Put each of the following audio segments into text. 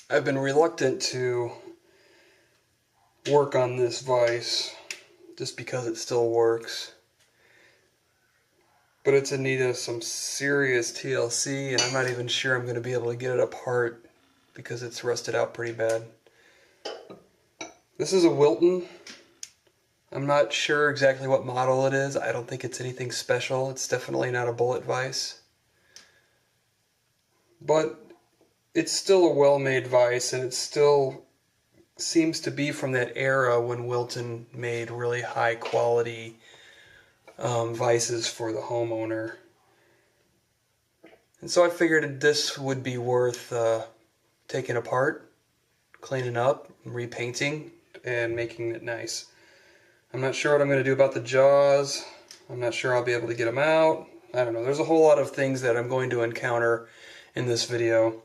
I've been reluctant to work on this vise just because it still works. But it's in need of some serious TLC, and I'm not even sure I'm going to be able to get it apart because it's rusted out pretty bad. This is a Wilton. I'm not sure exactly what model it is. I don't think it's anything special. It's definitely not a bullet vise. But it's still a well-made vise, and it still seems to be from that era when Wilton made really high quality vises for the homeowner. And so I figured this would be worth taking apart, cleaning up, repainting, and making it nice. I'm not sure what I'm going to do about the jaws. I'm not sure I'll be able to get them out. I don't know. There's a whole lot of things that I'm going to encounter in this video.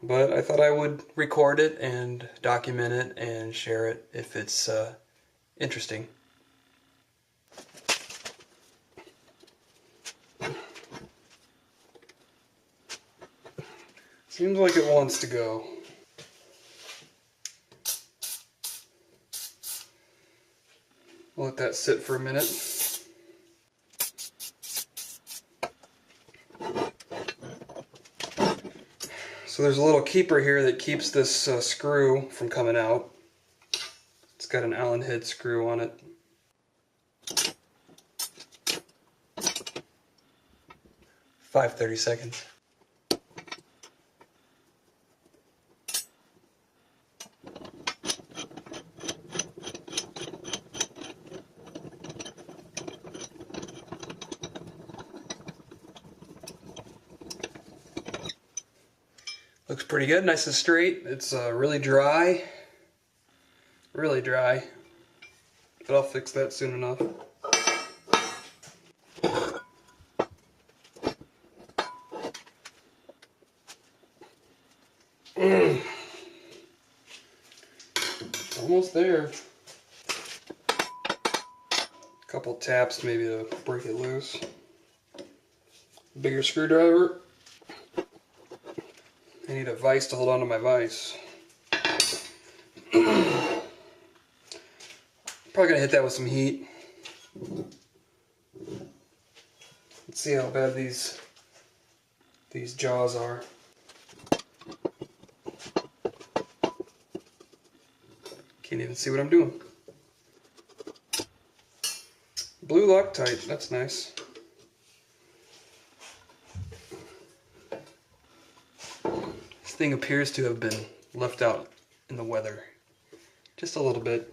But I thought I would record it and document it and share it if it's interesting. Seems like it wants to go. I'll let that sit for a minute. So there's a little keeper here that keeps this screw from coming out. It's got an Allen head screw on it. Five 30-seconds. Looks pretty good, nice and straight. It's really dry. Really dry. But I'll fix that soon enough. Almost there. A couple taps maybe to break it loose. Bigger screwdriver. I need a vise to hold on to my vise. Probably gonna hit that with some heat. Let's see how bad these jaws are. Can't even see what I'm doing. Blue Loctite, that's nice. This thing appears to have been left out in the weather. Just a little bit.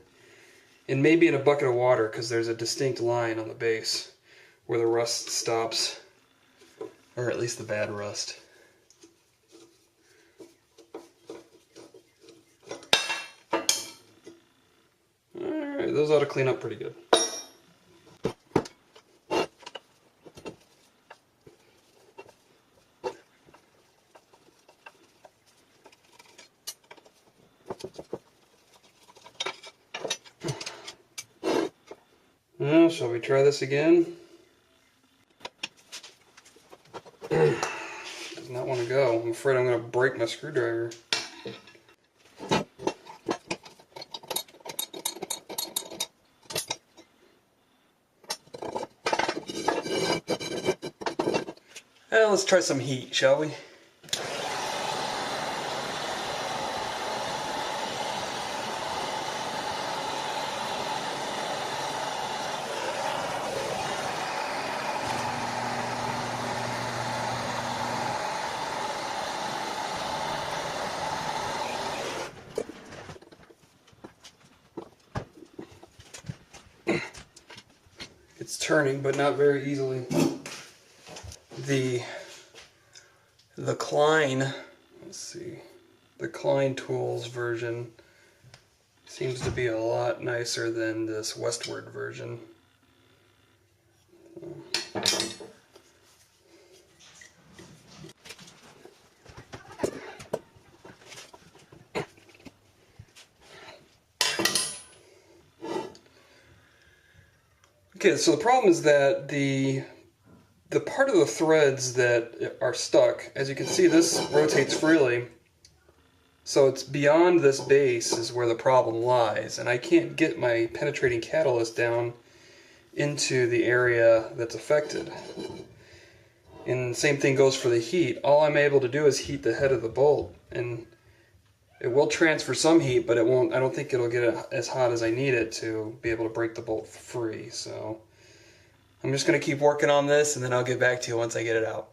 And maybe in a bucket of water, because there's a distinct line on the base where the rust stops. Or at least the bad rust. Alright, those ought to clean up pretty good. Well, shall we try this again? Does not want to go. I'm afraid I'm going to break my screwdriver. Well, let's try some heat, shall we? It's turning, but not very easily. The Klein, let's see, the Klein Tools version seems to be a lot nicer than this Westward version. Okay, so the problem is that the part of the threads that are stuck, as you can see, this rotates freely. So it's beyond this base is where the problem lies, and I can't get my penetrating catalyst down into the area that's affected. And same thing goes for the heat. All I'm able to do is heat the head of the bolt, and it will transfer some heat, but it won't. I don't think it'll get it as hot as I need it to be able to break the bolt free. So I'm just going to keep working on this, and then I'll get back to you once I get it out.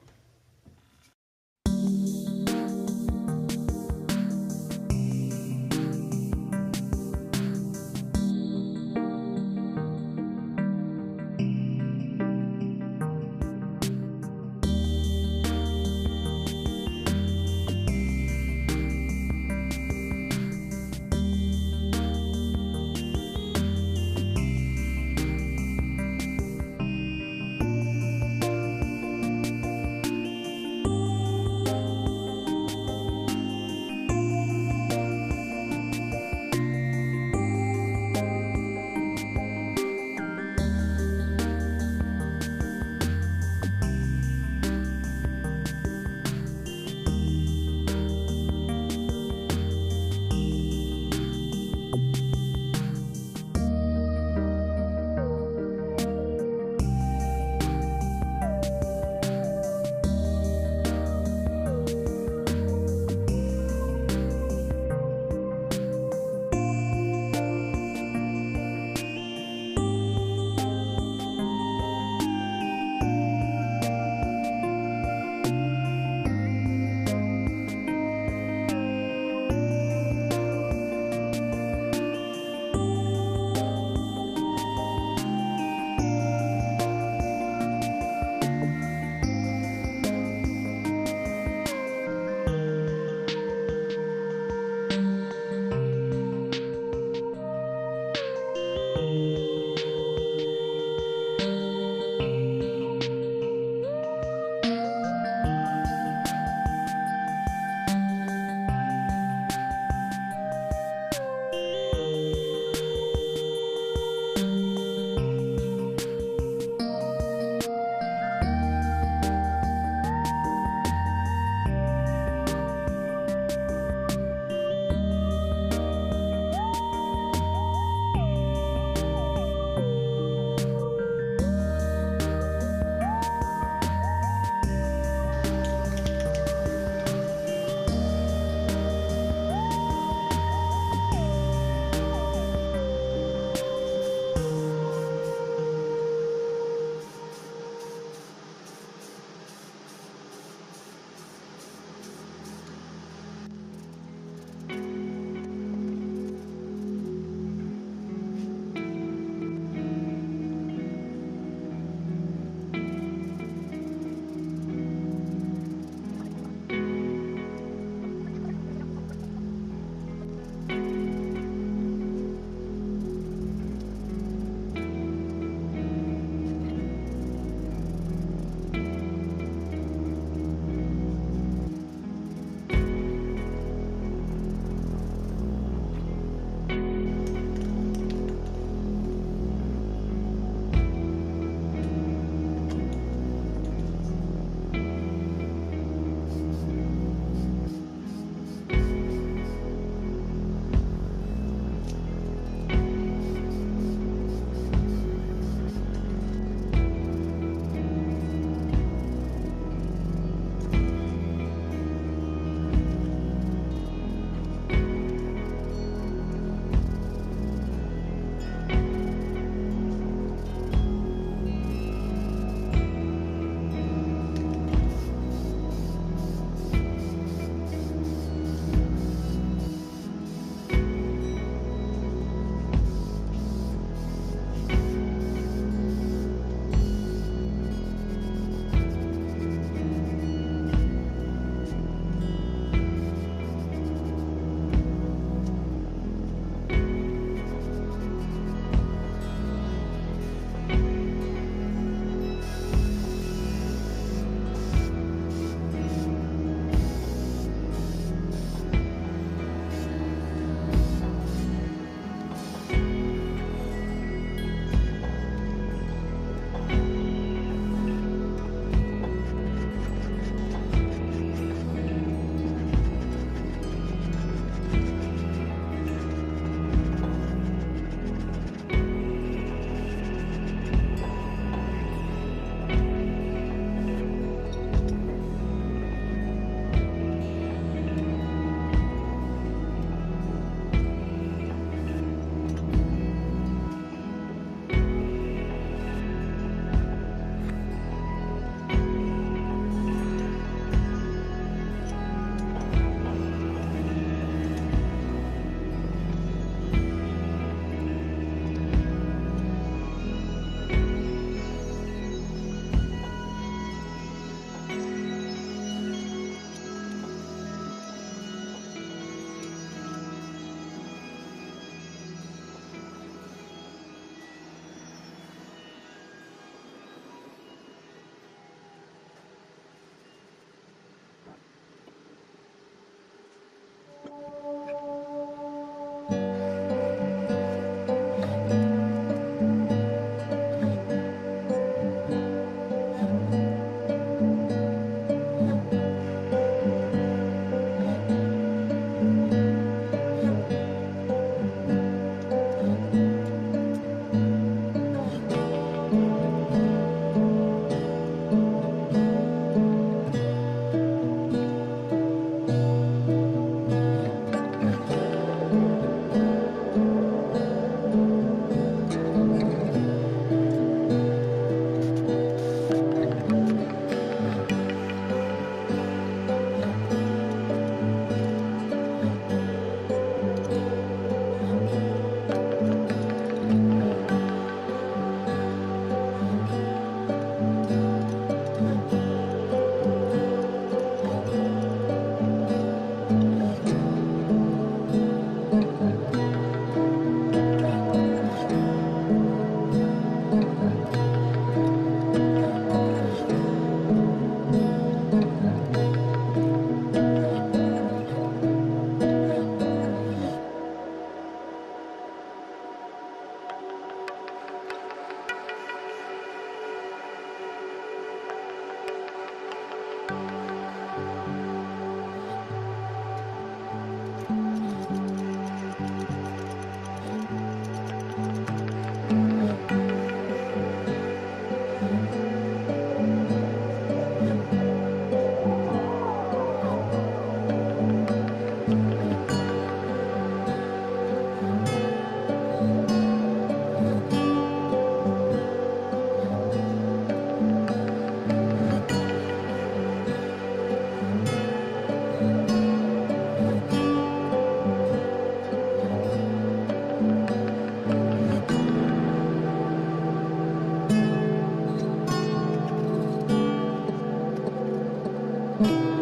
it.